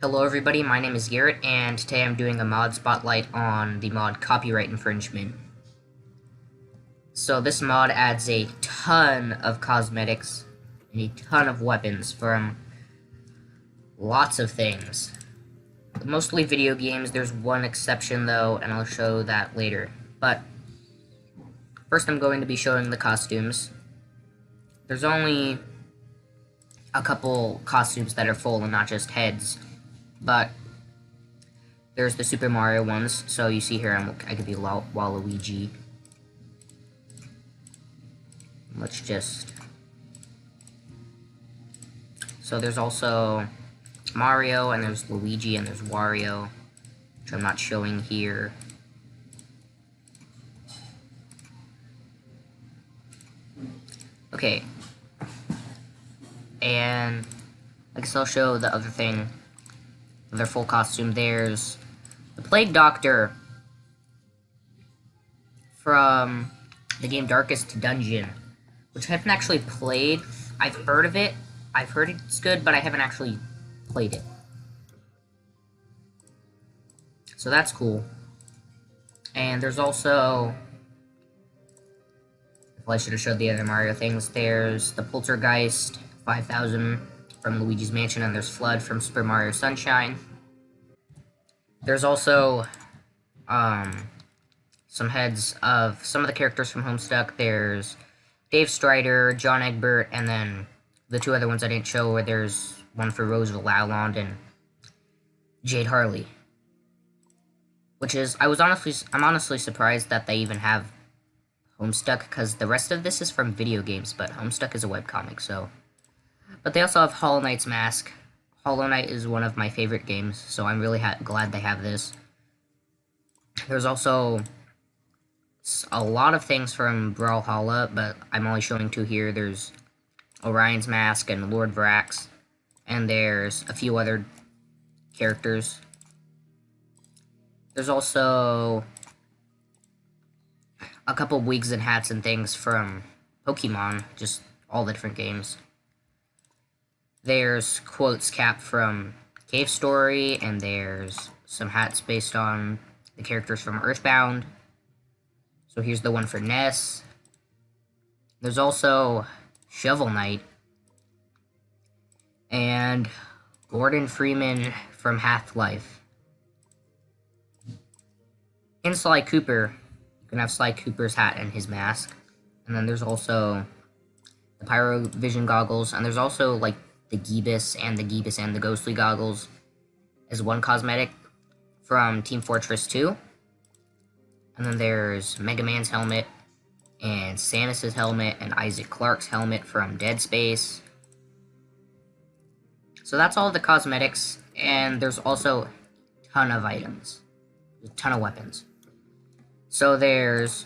Hello everybody, my name is Garrett, and today I'm doing a mod spotlight on the mod Copyright Infringement. So this mod adds a ton of cosmetics and a ton of weapons from lots of things. Mostly video games, there's one exception though, and I'll show that later. But first I'm going to be showing the costumes. There's only a couple costumes that are full and not just heads, but there's the Super Mario ones. So you see here, I could be Waluigi. Let's just... So there's also Mario, and there's Luigi, and there's Wario, which I'm not showing here. Okay. And I guess I'll show the other thing. Their full costume. There's the Plague Doctor from the game Darkest Dungeon, which I haven't actually played. I've heard of it. I've heard it's good, but I haven't actually played it. So that's cool. And there's also... Well, I should have showed the other Mario things. There's the Poltergeist 5000 from Luigi's Mansion, and there's Flood from Super Mario Sunshine. There's also some heads of some of the characters from Homestuck. There's Dave Strider, John Egbert, and then the two other ones I didn't show, where there's one for Roseville Lalonde and Jade Harley. Which is, I'm honestly surprised that they even have Homestuck, because the rest of this is from video games, but Homestuck is a webcomic, so... But they also have Hollow Knight's mask. Hollow Knight is one of my favorite games, so I'm really glad they have this. There's also a lot of things from Brawlhalla, but I'm only showing two here. There's Orion's mask and Lord Vrax, and there's a few other characters. There's also a couple wigs and hats and things from Pokemon, just all the different games. There's Quote's cap from Cave Story, and there's some hats based on the characters from Earthbound. So here's the one for Ness. There's also Shovel Knight, and Gordon Freeman from Half-Life. And Sly Cooper. You can have Sly Cooper's hat and his mask. And then there's also the Pyro Vision goggles, and there's also, like, the Geebus and the Ghostly goggles as one cosmetic from Team Fortress 2. And then there's Mega Man's helmet, and Samus's helmet, and Isaac Clarke's helmet from Dead Space. So that's all the cosmetics, and there's also a ton of items. A ton of weapons. So there's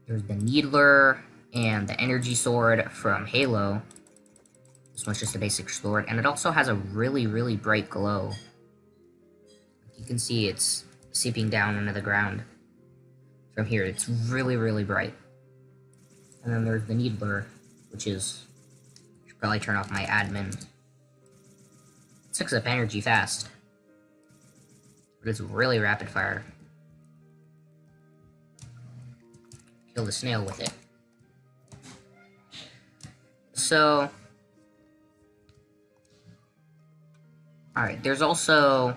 the Needler and the Energy Sword from Halo. This one's just a basic sword, and it also has a really, really bright glow. You can see it's seeping down into the ground from here. It's really, really bright. And then there's the Needler, which is... I should probably turn off my admin. It sucks up energy fast. But it's really rapid fire. Kill the snail with it. So... Alright, there's also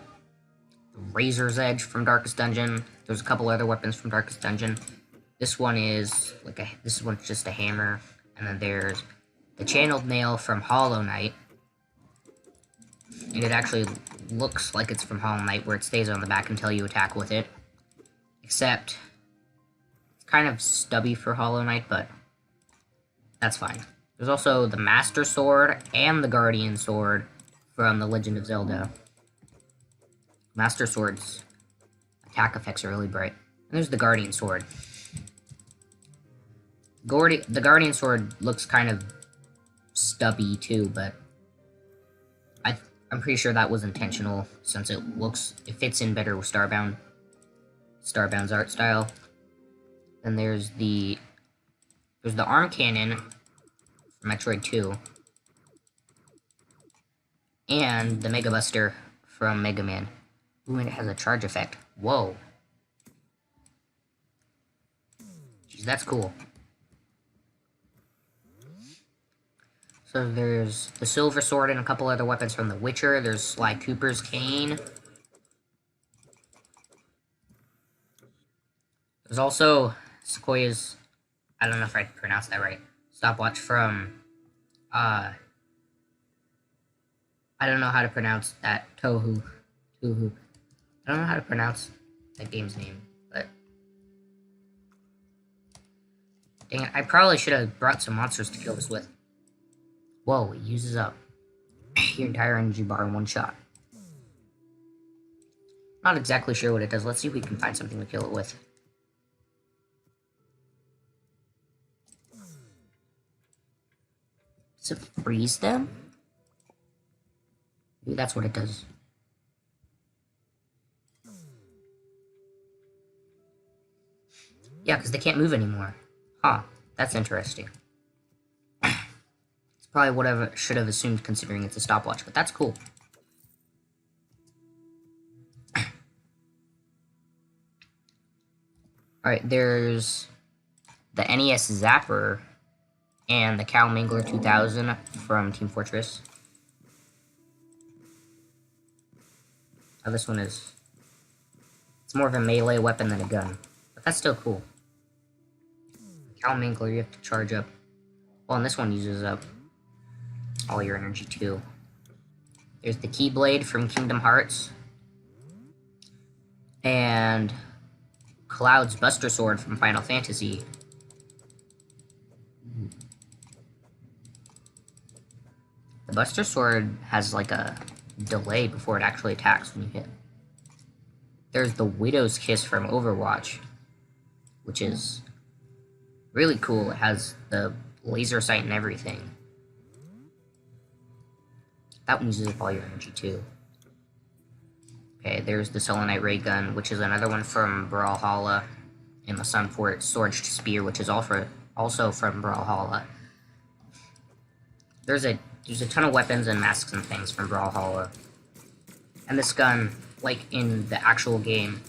Razor's Edge from Darkest Dungeon. There's a couple other weapons from Darkest Dungeon. This one is this one's just a hammer. And then there's the Channeled Nail from Hollow Knight. And it actually looks like it's from Hollow Knight, where it stays on the back until you attack with it. Except it's kind of stubby for Hollow Knight, but that's fine. There's also the Master Sword and the Guardian Sword from The Legend of Zelda. Master Sword's attack effects are really bright. And there's the Guardian Sword. The Guardian Sword looks kind of stubby too, but I'm pretty sure that was intentional, since it fits in better with Starbound. Starbound's art style. Then there's the arm cannon from Metroid 2. And the Mega Buster from Mega Man. Ooh, and it has a charge effect. Whoa. Jeez, that's cool. So there's the Silver Sword and a couple other weapons from The Witcher. There's Sly Cooper's cane. There's also Sequoia's, I don't know if I pronounced that right, stopwatch from, I don't know how to pronounce that, Touhou. I don't know how to pronounce that game's name, but dang it, I probably should have brought some monsters to kill this with. Whoa, it uses up your entire energy bar in one shot. Not exactly sure what it does. Let's see if we can find something to kill it with. Does it freeze them? Maybe that's what it does. Yeah, because they can't move anymore. Huh, that's interesting. It's probably what I should have assumed considering it's a stopwatch, but that's cool. Alright, there's the NES Zapper and the Cow Mangler 2000 from Team Fortress. Oh, this one is... it's more of a melee weapon than a gun, but that's still cool. Cow Mangler, you have to charge up. Well, and this one uses up all your energy too. There's the Keyblade from Kingdom Hearts. And Cloud's Buster Sword from Final Fantasy. The Buster Sword has like a delay before it actually attacks when you hit. There's the Widow's Kiss from Overwatch, which is really cool. It has the laser sight and everything. That one uses up all your energy too. Okay, there's the Selenite Ray Gun, which is another one from Brawlhalla, and the Sunfort Sword Spear, which is also from Brawlhalla. There's a ton of weapons and masks and things from Brawlhalla. And this gun, like in the actual game,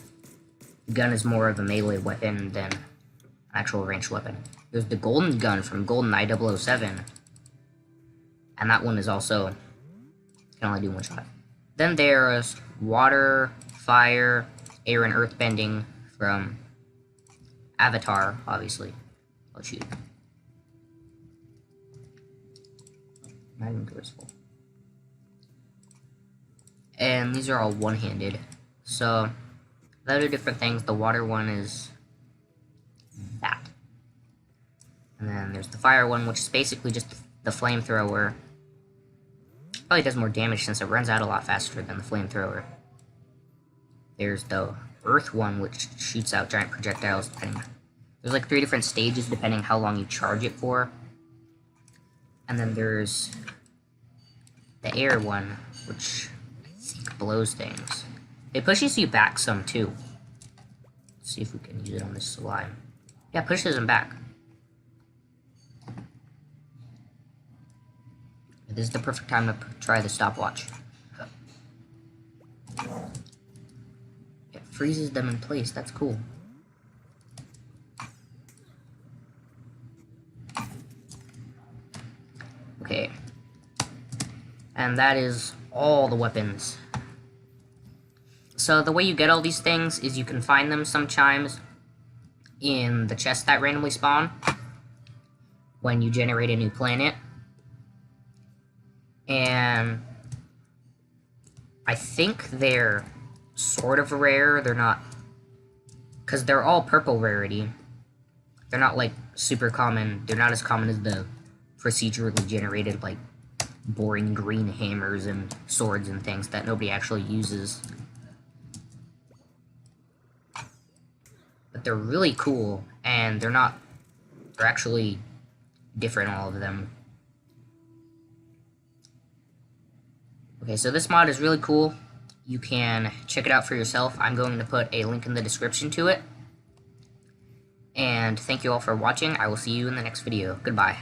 the gun is more of a melee weapon than an actual ranged weapon. There's the Golden Gun from GoldenEye 007. And that one is also, can only do one shot. Then there's Water, Fire, Air, and Earthbending from Avatar, obviously. Oh, shoot. My inventory's full. And these are all one-handed. So, the other different things, the water one is that. And then there's the fire one, which is basically just the flamethrower. Probably does more damage since it runs out a lot faster than the flamethrower. There's the earth one, which shoots out giant projectiles. There's like 3 different stages depending how long you charge it for. And then there's the air one, which I think blows things. It pushes you back some too. Let's see if we can use it on this slime. Yeah, it pushes them back. This is the perfect time to try the stopwatch. It freezes them in place, that's cool. Okay. And that is all the weapons. So the way you get all these things is you can find them sometimes in the chests that randomly spawn when you generate a new planet. And I think they're sort of rare. They're not, because they're all purple rarity. They're not like super common. They're not as common as the procedurally generated like boring green hammers and swords and things that nobody actually uses. But they're really cool, and they're actually different, all of them. Okay, so this mod is really cool. You can check it out for yourself. I'm going to put a link in the description to it. And thank you all for watching. I will see you in the next video. Goodbye.